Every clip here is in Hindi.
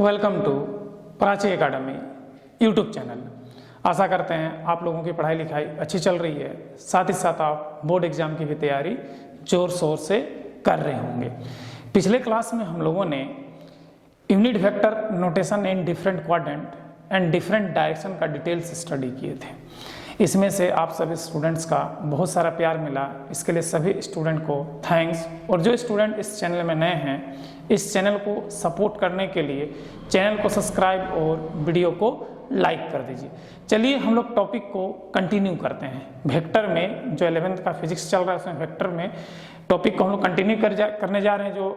Welcome to Prachi academy YouTube channel. आशा करते हैं आप लोगों की पढ़ाई लिखाई अच्छी चल रही है, साथ ही साथ आप बोर्ड एग्जाम की भी तैयारी जोर शोर से कर रहे होंगे। पिछले क्लास में हम लोगों ने unit vector notation in different quadrant and different direction का डिटेल्स स्टडी किए थे। इसमें से आप सभी स्टूडेंट्स का बहुत सारा प्यार मिला, इसके लिए सभी स्टूडेंट को थैंक्स। और जो स्टूडेंट इस चैनल में नए हैं, इस चैनल को सपोर्ट करने के लिए चैनल को सब्सक्राइब और वीडियो को लाइक कर दीजिए। चलिए हम लोग टॉपिक को कंटिन्यू करते हैं। वेक्टर में जो 11th का फिजिक्स चल रहा है उसमें वेक्टर में टॉपिक को हम लोग कंटिन्यू करने जा रहे हैं। जो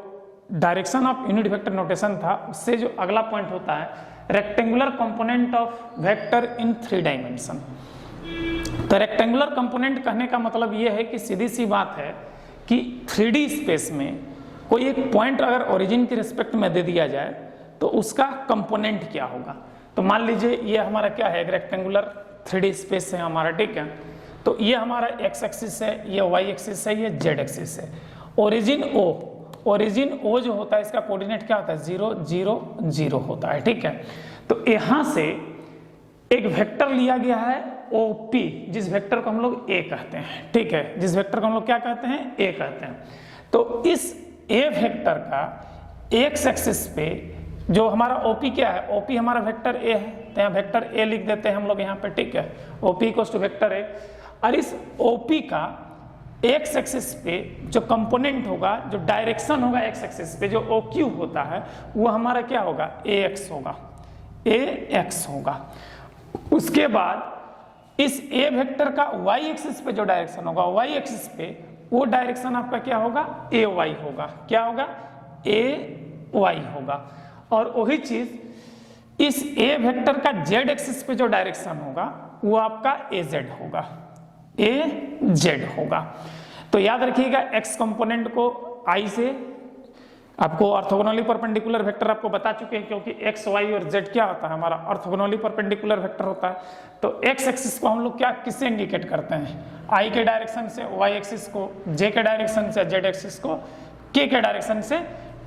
direction of unit vector notation था, उससे जो अगला पॉइंट होता है rectangular component of vector in 3 dimension. तो रेक्टेंगुलर कंपोनेंट कहने का मतलब ये है कि सीधी सी बात है कि 3D स्पेस में कोई एक पॉइंट अगर ओरिजिन की रिस्पेक्ट में दे दिया जाए तो उसका कंपोनेंट क्या होगा। तो मान लीजिए ये हमारा क्या है, एक रेक्टेंगुलर 3D स्पेस है हमारा, ठीक है। तो ये हमारा x एक्सिस है, ये y एक्सिस है, ये z एक्सिस है। ओरिजिन O जो होता है इसका कोऑर्डिनेट क्या होता है, 0 0 0 होता है, ठीक है। तो यहाँ से एक वेक्टर लिया गया है OP, जिस वेक्टर को हम लोग A कहते हैं, ठीक है। जिस वेक्टर को हम लोग क्या कहते हैं, A कहते हैं। तो इस A वेक्टर का x एक्सिस पे जो हमारा OP क्या है, OP हमारा वेक्टर A है, तो यहाँ वेक्टर A लिख देते हैं हम लोग यहाँ पे, ठीक है। OP equals to vector A। और इस OP का x एक्सिस पे जो कंपोनेंट होगा, जो डायरेक्शन होगा x एक्सिस पे, जो OQ होता है वो हमारा क्या होगा, AX होगा, AX होगा। उसके बाद इस A वेक्टर का y एक्सिस पे जो डायरेक्शन होगा, y एक्सिस पे वो डायरेक्शन आपका क्या होगा, AY होगा। क्या होगा, AY होगा। और वही चीज इस A वेक्टर का Z एक्सिस पे जो डायरेक्शन होगा वो आपका AZ होगा, AZ होगा। तो याद रखिएगा x कंपोनेंट को I से आपको ऑर्थोगोनली परपेंडिकुलर वेक्टर आपको बता चुके हैं, क्योंकि x y और z क्या होता है हमारा ऑर्थोगोनली परपेंडिकुलर वेक्टर होता है। तो x एक्सिस को हम लोग क्या किससे इंडिकेट करते हैं, i के डायरेक्शन से, y एक्सिस को j के डायरेक्शन से, z एक्सिस को k के डायरेक्शन से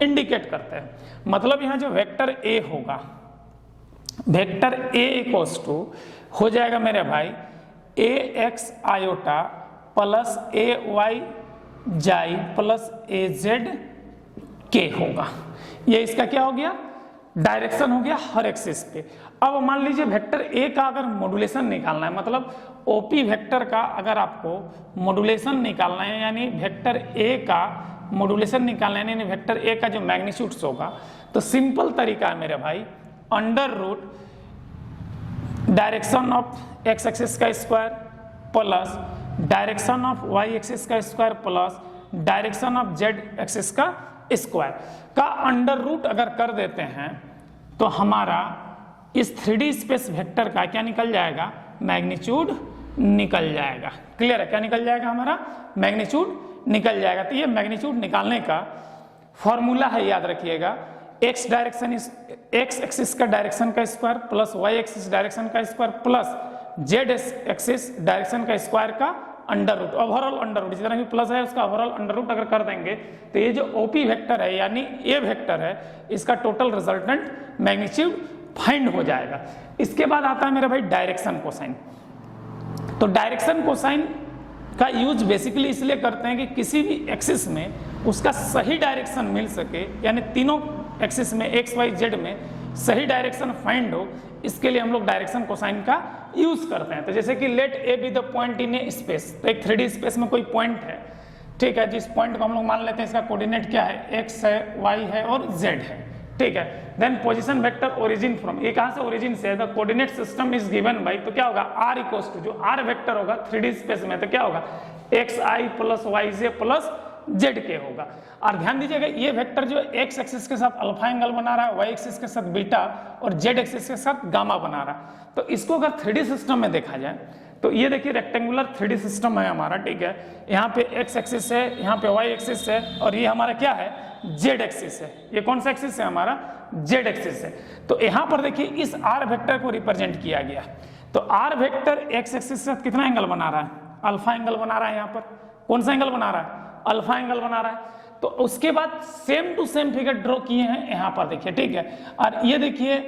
इंडिकेट करते हैं। मतलब यहाँ जो वेक्टर a होगा, वेक्टर a इक्वल्स टू हो जाएगा मेरे भाई ax आयोटा प्लस ay जाई प्लस az k होगा। ये इसका क्या हो गया, डायरेक्शन हो गया हर एक्सिस पे। अब मान लीजिए वेक्टर A का अगर मॉड्यूलेशन निकालना है, मतलब OP वेक्टर का अगर आपको मॉड्यूलेशन निकालना है, यानी वेक्टर A का मॉड्यूलेशन निकालना है, यानी वेक्टर A का जो मैग्नीट्यूड्स होगा, तो सिंपल तरीका है मेरे भाई, under root direction of x axis का square plus direction of y axis का square plus direction of z axis का स्क्वायर का अंडर रूट अगर कर देते हैं तो हमारा इस 3D स्पेस वेक्टर का क्या निकल जाएगा, मैग्नीट्यूड निकल जाएगा। क्लियर है, क्या निकल जाएगा, हमारा मैग्नीट्यूड निकल जाएगा। तो ये मैग्नीट्यूड निकालने का फॉर्मूला है, याद रखिएगा, x डायरेक्शन इस x एक्सिस का डायरेक्शन का square plus y axis direction का square plus z axis direction का स्क्वायर का under root, overall under root, जितना भी प्लस है उसका ओवरऑल अंडर रूट अगर कर देंगे तो ये जो OP वेक्टर है यानी A वेक्टर है, इसका टोटल रिजल्टेंट मैग्नीट्यूड फाइंड हो जाएगा। इसके बाद आता है मेरा भाई डायरेक्शन कोसाइन। तो डायरेक्शन कोसाइन का यूज बेसिकली इसलिए करते हैं कि किसी भी एक्सिस में उसका सही डायरेक्शन मिल सके, यानी तीनों एक्सिस में x y z में सही डायरेक्शन फाइंड हो, इसके लिए हम लोग डायरेक्शन कोसाइन का यूज करते हैं। तो जैसे कि let A be the point in a space, तो एक 3D स्पेस में कोई पॉइंट है, ठीक है, जिस पॉइंट को हम लोग मान लेते हैं इसका कोऑर्डिनेट क्या है, x है, y है और z है, ठीक है। Then position vector origin from, ये कहां से ओरिजिन से है, the coordinate system is given by, तो क्या होगा r इक्वल्स टू, जो r वेक्टर होगा 3D स्पेस में तो क्या होगा xi plus yj plus zk होगा। और ध्यान दीजिएगा ये वेक्टर जो x एक्सिस के साथ अल्फा एंगल बना रहा है, y एक्सिस के साथ बीटा और z एक्सिस के साथ गामा बना रहा है। तो इसको अगर 3D सिस्टम में देखा जाए तो ये देखिए रेक्टेंगुलर 3D सिस्टम है हमारा, ठीक है। यहाँ पे x एक्सिस है, यहाँ पे y एक्सिस है और ये हमारा क्या है, z एक्सिस है। ये कौन सा एक्सिस है, हमारा z एक्सिस है। तो यहाँ पर देखिए इस r वेक्टर को रिप्रेजेंट किया गया। तो r वेक्टर x एक्सिस के साथ कितना एंगल बना रहा है, अल्फा एंगल बना रहा है। यहाँ पर कौन सा एंगल बना रहा है, अल्फा एंगल बना रहा है। तो उसके बाद same to same figure draw किए हैं यहाँ पर देखिए, ठीक है। और ये देखिए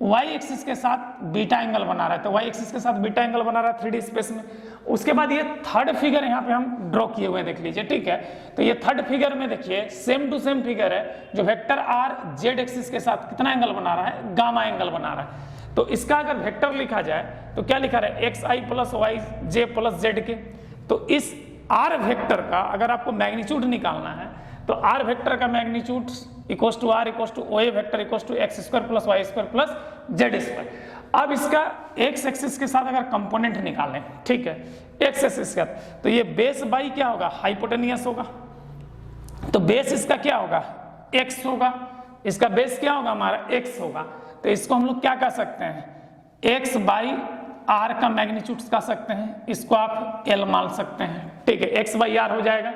वाई एक्सिस के साथ बीटा एंगल बना रहा है, तो वाई एक्सिस के साथ बीटा एंगल बना रहा है 3D स्पेस में। उसके बाद ये थर्ड फिगर यहाँ पे हम ड्रॉ किए हुए हैं, देख लीजिए, ठीक है। तो ये थर्ड फिगर में देखिए सेम टू सेम फिगर है, जो वेक्टर आर जेड एक्सिस के साथ कितना एंगल बना रहा है, गामा एंगल बना रहा है। तो इसका अगर वेक्टर लिखा जाए तो क्या लिखा रहा है, एक्स आई प्लस वाई जे प्लस जेड के। तो इस आर वेक्टर का अगर आपको मैग्नीट्यूड निकालना है तो आर वेक्टर का magnitude equals to r equals to O A vector equals to x square plus y square plus z square. अब इसका एक्स एक्सिस के साथ अगर कंपोनेंट निकालें, ठीक है, एक्स एक्सिस के साथ, तो ये बेस बाई क्या होगा, हाइपोटेनियस होगा। तो बेस इसका क्या होगा, एक्स होगा, इसका बेस क्या होगा हमारा, एक्स होगा। तो इसको हम लोग क्या कह सकते हैं, एक्स बाई आर का मैग्नीट्यूड कह सकते हैं, इसको आप एल मान सकते हैं, ठीक है। एक्स बाई आर हो जाएगा।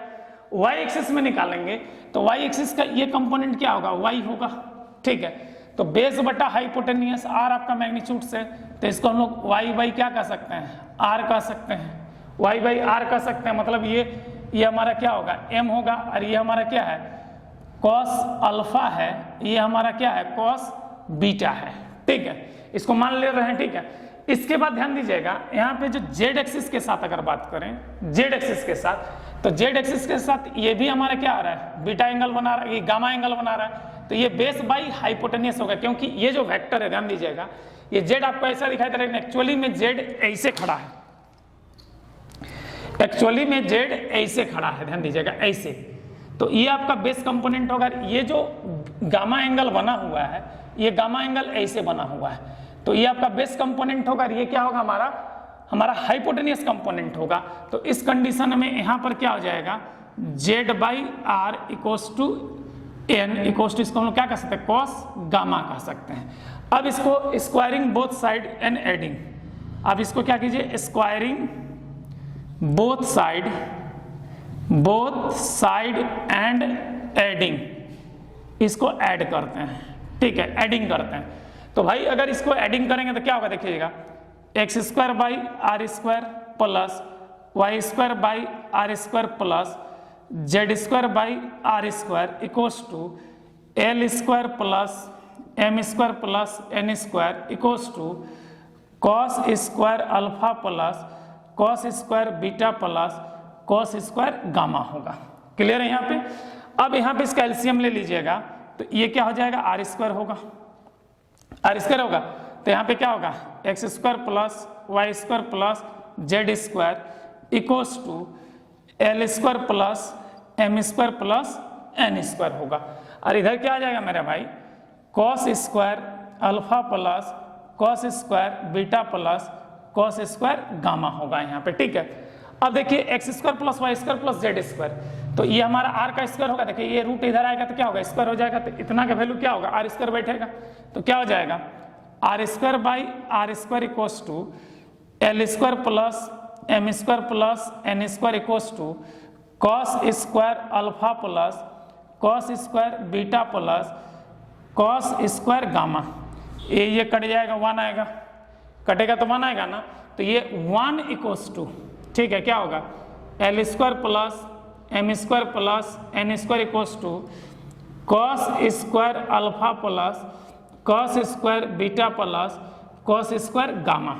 वाई एक्सिस में निकालेंगे तो वाई एक्सिस का ये कंपोनेंट क्या होगा, वाई होगा, ठीक है। तो बेस बटा हाइपोटेनियस आर आपका मैग्नीट्यूड से, तो इसको हम लोग वाई बाई क्या कह सकते हैं, आर कह सकते हैं, वाई बाई आर कह सकते हैं। मतलब ये हमारा क्या होगा, एम होगा, और ये हमारा क्या है, कॉस अल्फा है, ये हमारा क्या है, कॉस बीटा है, ठीक है। इसको मान ले रहे हैं, ठीक है। इसके बाद ध्यान दीजिएगा यहाँ पे जो जेड एक्सिस के साथ अगर बात करें, जेड एक्सिस के साथ, तो जेड एक्सिस के साथ ये भी हमारा क्या आ रहा है, बीटा एंगल बना रहा है, ये गामा एंगल बना रहा है। तो ये बेस बाई हाइपोटेनियस होगा, क्योंकि ये जो वेक्टर है, ध्यान दीजिएगा, ये जेड आपको ऐसा दिखाई दे रहा है, एक्चुअली में जेड ऐसे खड़ा है, एक्चुअली में जेड ऐसे खड़ा है, ध्यान दीजिएगा ऐसे। तो ये आपका बेस कंपोनेंट होगा। ये जो गामा एंगल बना हुआ है, ये गामा एंगल ऐसे बना हुआ है, तो ये आपका बेस कंपोनेंट होगा। ये क्या होगा, हमारा हाइपोटेनियस कंपोनेंट होगा। तो इस कंडीशन में यहाँ पर क्या हो जाएगा, z by r equals to n equals to, इसको हम लोग क्या कह सकते हैं, कॉस गामा कह सकते हैं। अब इसको squaring both side and adding, अब इसको क्या कीजिए, squaring both side and adding, इसको ऐड करते हैं, ठीक है, एडिंग करते हैं। तो भाई अगर इसको एडिंग करेंगे तो क्या होगा, देखिएगा, x square by r square plus y square by r square plus z square by r square equals to l square plus m square plus n square equals to cos square alpha plus cos square beta plus cos square gamma होगा। क्लियर है यहाँ पे। अब यहाँ पे इसका एलसीएम ले लीजिएगा, तो ये क्या हो जाएगा, आर स्क्वायर होगा, आर स्क्वायर होगा। तो यहाँ पे क्या होगा, x square plus y square plus z square equals to l square plus m square plus n square होगा। और इधर क्या आ जाएगा मेरे भाई, cos square alpha plus cos square beta plus cos square gamma होगा यहाँ पे, ठीक है। अब देखिए x square plus y square plus z square, तो ये हमारा आर का स्क्वायर होगा। देखिए ये रूट इधर आएगा तो क्या होगा, स्क्वायर हो जाएगा, तो इतना का वैल्यू क्या होगा, आर स्क्वायर बैठेगा, तो क्या हो जाएगा, r square by r square equals to l square plus m square plus n square equals to cos square alpha plus cos square beta plus cos square gamma. ये कट जाएगा, 1 आएगा, कटेगा तो 1 आएगा ना, तो ये 1 इक्वल्स टू, ठीक है, क्या होगा, l square plus m square plus n square equals to cos square alpha plus cos square beta plus cos square gamma.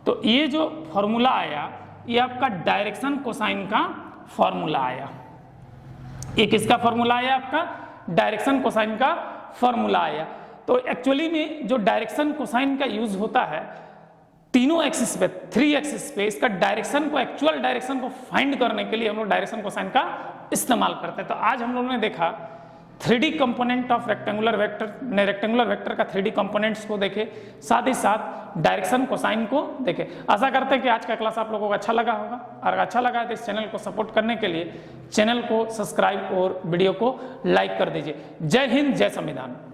तो ये जो फॉर्मूला आया, ये आपका डायरेक्शन कोसाइन का फॉर्मूला आया। ये किसका फॉर्मूला आया, आपका डायरेक्शन कोसाइन का फॉर्मूला आया। तो एक्चुअली में जो डायरेक्शन कोसाइन का यूज होता है तीनों एक्सिस पे, 3 एक्सिस पे, इसका डायरेक्शन को, एक्चुअल डायरेक्शन को फाइंड करने के लिए हम लोग डायरेक्शन कोसाइन का इस्तेमाल करते हैं। तो आज हम लोगों ने देखा 3D component of rectangular vector, ने रेक्टेंगुलर वेक्टर का 3D कंपोनेंट्स को देखे, साथ ही साथ डायरेक्शन कोसाइन को देखे। आशा करते हैं कि आज का क्लास आप लोगों को अच्छा लगा होगा, और अच्छा लगा तो इस चैनल को सपोर्ट करने के लिए चैनल को सब्सक्राइब और वीडियो को लाइक कर दीजिए। जय हिंद, जय संविधान।